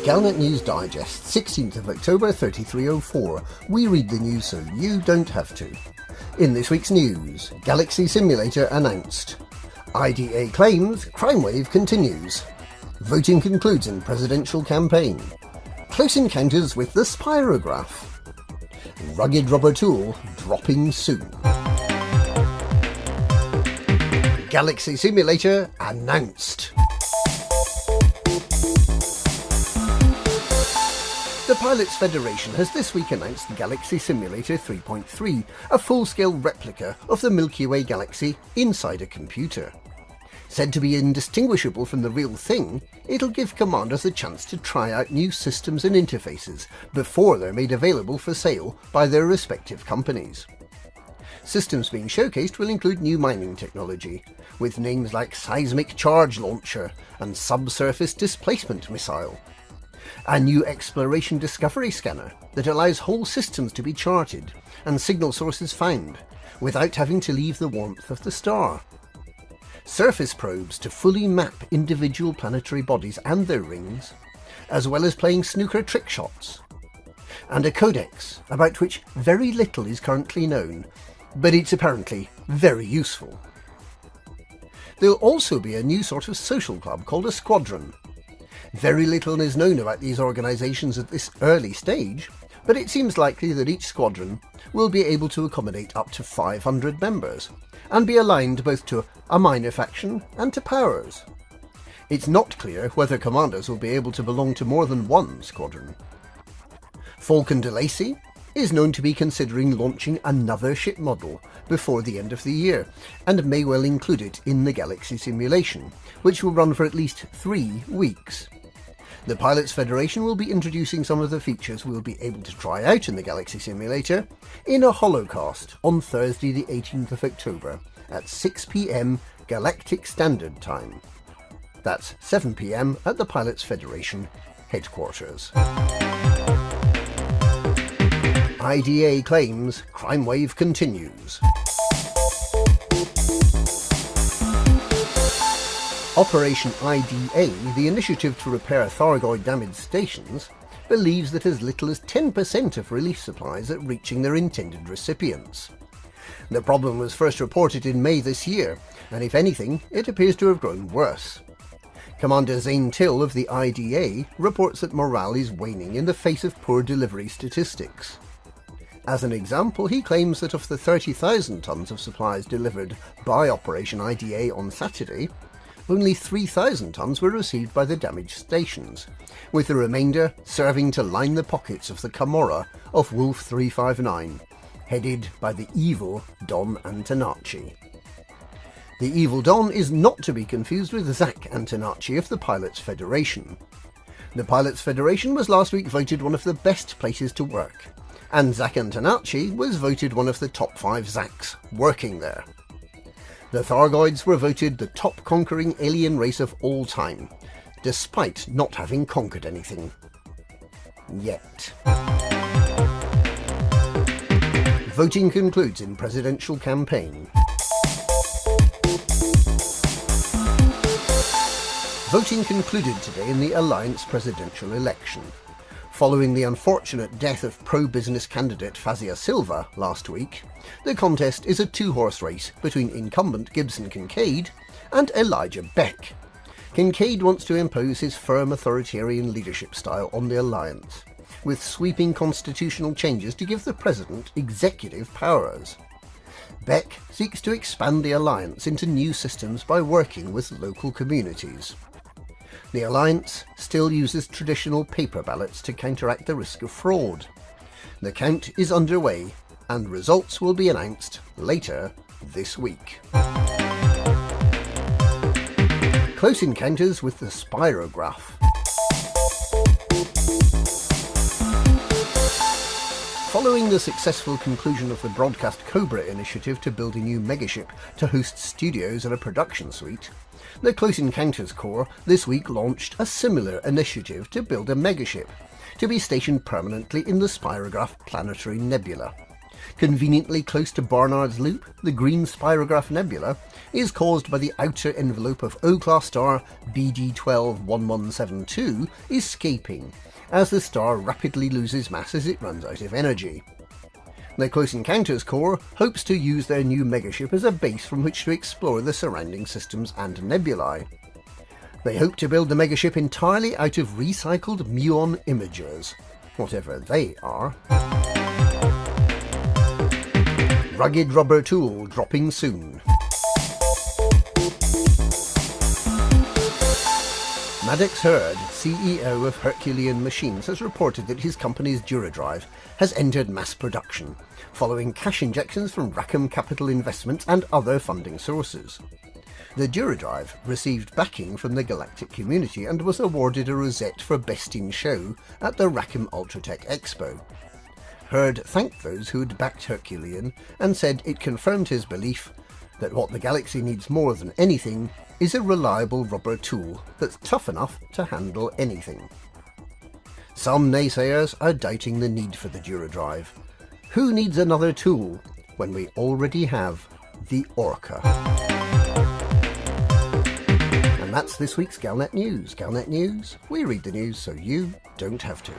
Galnet News Digest, 16th of October 3304. We read the news so you don't have to. In this week's news, Galaxy Simulator announced. IDA claims Crimewave continues. Voting concludes in presidential campaign. Close encounters with the Spirograph. Rugged rubber tool dropping soon. Galaxy Simulator announced. The Pilots Federation has this week announced Galaxy Simulator 3.3, a full-scale replica of the Milky Way galaxy inside a computer. Said to be indistinguishable from the real thing, it'll give commanders a chance to try out new systems and interfaces before they're made available for sale by their respective companies. Systems being showcased will include new mining technology, with names like Seismic Charge Launcher and Subsurface Displacement Missile. A new exploration discovery scanner that allows whole systems to be charted and signal sources found without having to leave the warmth of the star. Surface probes to fully map individual planetary bodies and their rings, as well as playing snooker trick shots. And a codex about which very little is currently known, but it's apparently very useful. There'll also be a new sort of social club called a squadron. Very little is known about these organisations at this early stage, but it seems likely that each squadron will be able to accommodate up to 500 members, and be aligned both to a minor faction and to powers. It's not clear whether commanders will be able to belong to more than one squadron. Falcon de Lacy is known to be considering launching another ship model before the end of the year, and may well include it in the Galaxy simulation, which will run for at least 3 weeks. The Pilots Federation will be introducing some of the features we'll be able to try out in the Galaxy Simulator in a holocast on Thursday the 18th of October at 6 p.m. Galactic Standard Time. That's 7 p.m. at the Pilots Federation headquarters. IDA claims Crimewave continues. Operation IDA, the initiative to repair Thargoid damaged stations, believes that as little as 10% of relief supplies are reaching their intended recipients. The problem was first reported in May this year, and if anything, it appears to have grown worse. Commander Zane Till of the IDA reports that morale is waning in the face of poor delivery statistics. As an example, he claims that of the 30,000 tonnes of supplies delivered by Operation IDA on Saturday, only 3,000 tonnes were received by the damaged stations, with the remainder serving to line the pockets of the Camorra of Wolf 359, headed by the evil Don Antonacci. The evil Don is not to be confused with Zach Antonacci of the Pilots Federation. The Pilots Federation was last week voted one of the best places to work, and Zach Antonacci was voted one of the top 5 Zachs working there. The Thargoids were voted the top conquering alien race of all time, despite not having conquered anything. Yet. Voting concludes in presidential campaign. Voting concluded today in the Alliance presidential election. Following the unfortunate death of pro-business candidate Fazia Silva last week, the contest is a 2-horse race between incumbent Gibson Kincaid and Elijah Beck. Kincaid wants to impose his firm authoritarian leadership style on the Alliance, with sweeping constitutional changes to give the President executive powers. Beck seeks to expand the Alliance into new systems by working with local communities. The Alliance still uses traditional paper ballots to counteract the risk of fraud. The count is underway, and results will be announced later this week. Close encounters with the Spirograph. Following the successful conclusion of the Broadcast Cobra initiative to build a new megaship to host studios and a production suite, the Close Encounters Corps this week launched a similar initiative to build a megaship to be stationed permanently in the Spirograph planetary nebula. Conveniently close to Barnard's Loop, the green Spirograph nebula is caused by the outer envelope of O-class star BD121172 escaping, as the star rapidly loses mass as it runs out of energy. The Close Encounters Corps hopes to use their new megaship as a base from which to explore the surrounding systems and nebulae. They hope to build the megaship entirely out of recycled muon imagers, whatever they are. Rugged rubber tool dropping soon. Maddox Hurd, CEO of Herculean Machines, has reported that his company's Dura Drive has entered mass production, following cash injections from Rackham Capital Investments and other funding sources. The Dura Drive received backing from the galactic community and was awarded a rosette for Best in Show at the Rackham Ultratech Expo. Hurd thanked those who had backed Herculean and said it confirmed his belief that what the galaxy needs more than anything is a reliable rubber tool that's tough enough to handle anything. Some naysayers are doubting the need for the Dura Drive. Who needs another tool when we already have the Orca? And that's this week's Galnet News. Galnet News, we read the news so you don't have to.